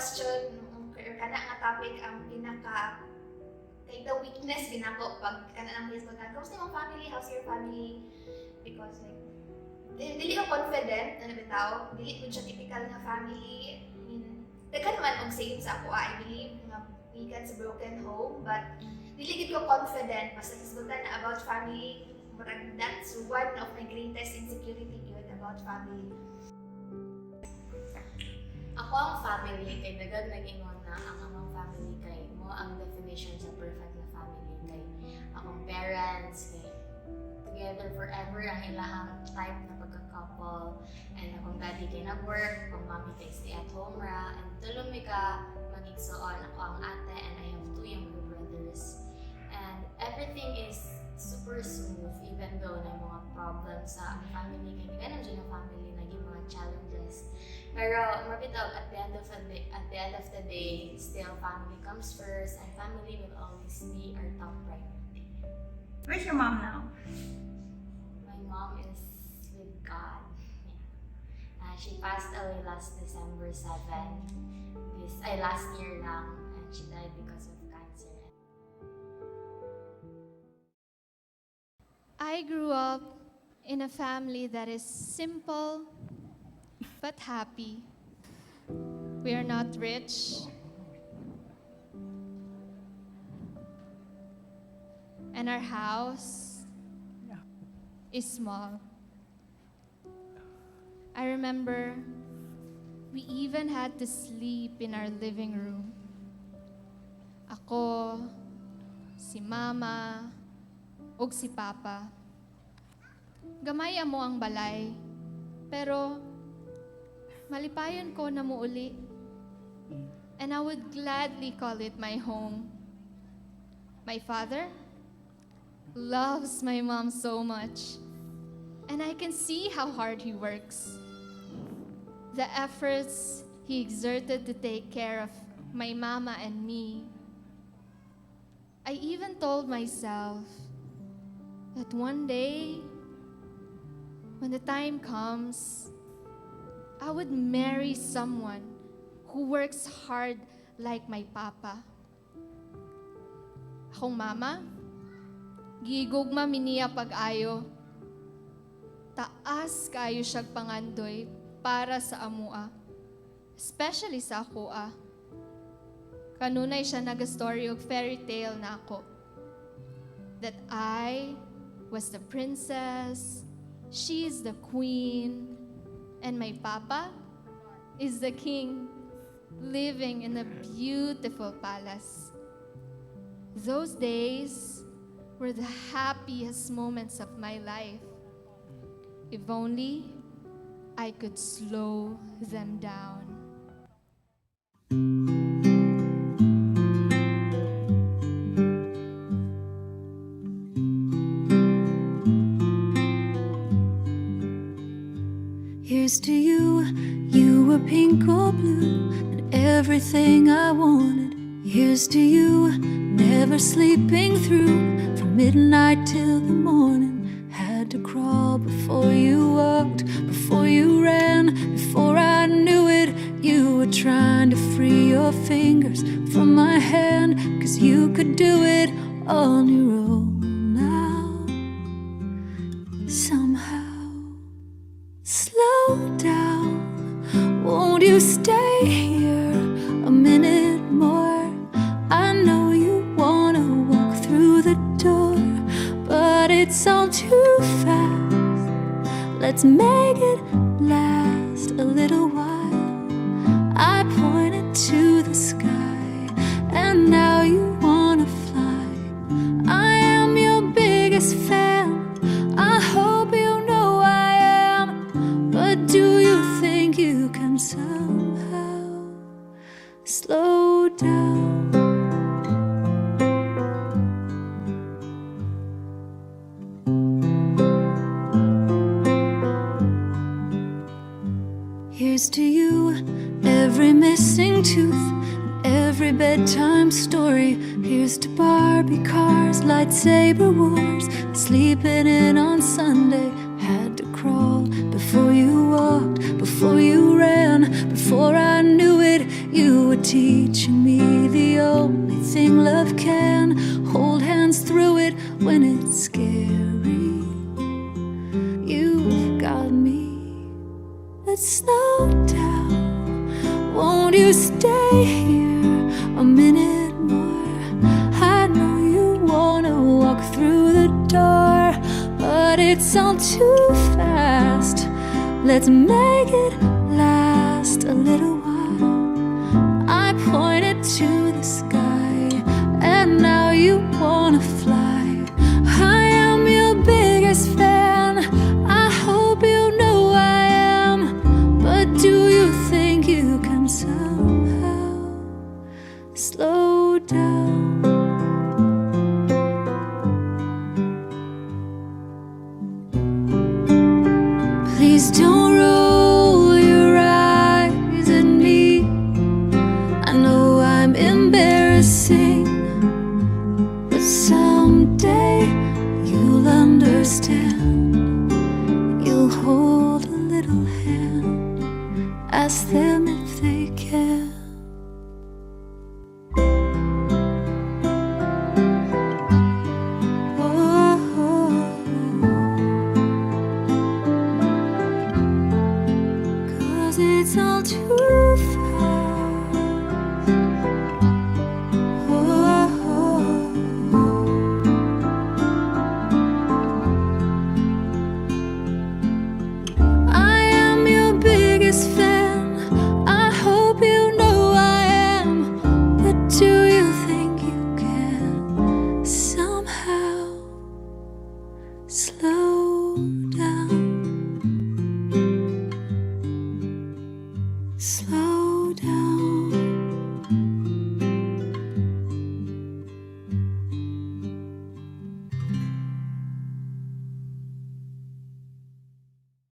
question or kana nga topic ang pinaka kay the weakness ginako pag kana lang Facebook ka. Kamusta yung family? How's your family? Because like dili ko confident na bitaw, dili ko siya typical nga family. I mean, daghan man og same sa ako, I believe nga weekend sa broken home, but dili gid ko confident basta hisgutan na about family. Murag that's one of my greatest insecurity yun about family. Ako ang family kay dagag nag-ingon na ang among family kay mo ang definition sa perfect na family kay akong parents kay together forever ang ilahang type na pagka-couple, and akong daddy kay nag-work, akong mommy kay stay at home ra, and tulong mi ka magigsoon. Ako ang ate and I have 2 younger brothers, and everything is super smooth even though na mga problems sa family kay ganun dyan na family naging mga challenges. Pero mabitaw at the end of the day, still family comes first and family will always be our top priority. Where's your mom now? My mom is with God. Yeah. She passed away last December 7. Last year lang, and she died because of cancer. I grew up in a family that is simple but happy. We are not rich. And our house is small. I remember we even had to sleep in our living room. Ako, si Mama, ug si Papa. Gamay mo ang balay, pero malipayon ko na muuli. And I would gladly call it my home. My father loves my mom so much, and I can see how hard he works. The efforts he exerted to take care of my mama and me. I even told myself that one day, when the time comes, I would marry someone who works hard like my papa. Akong mama, gigugma miniya pag-ayo. Taas kayo siyag pangandoy para sa amua, especially sa akoa. Kanunay siya nag-story og fairy tale na ako. That I was the princess, she is the queen, and my papa is the king, living in a beautiful palace. Those days were the happiest moments of my life. If only I could slow them down. Here's to you, you were pink or blue, and everything I wanted. Here's to you, never sleeping through, from midnight till the morning. Had to crawl before you walked, before you ran, before I knew it. You were trying to free your fingers from my hand, 'cause you could do it on your own now. Somehow, slow down, won't you stay here a minute more? I know you wanna walk through the door, but it's all too fast. Let's make it last a little while. I pointed to the sky, and now you wanna fly. I am your biggest fan, I hope you know I am. But do you think you can somehow slow down? Here's to you, every missing tooth, every bedtime story. Here's to Barbie cars, lightsaber wars, sleeping in on Sunday. Had to crawl before you walked, before you ran, before I knew it. You were teaching me the only thing love can. Hold hands through it when it's scary. You've got me. Let's slow down. Won't you stay here a minute more? I know you wanna walk through the door, but it's all too fast. Let's make it last a little while. I pointed to the sky, and now you wanna fly. I am your biggest fan. I hope you know I am. But do you think you can somehow slow down? Please don't roll your eyes at me. I know I'm embarrassing, but someday you'll understand. You'll hold a little hand. Ask them if they can. Cause it's all too fast. I am your biggest fan. I hope you know I am. But do you think you can somehow slow down? Slow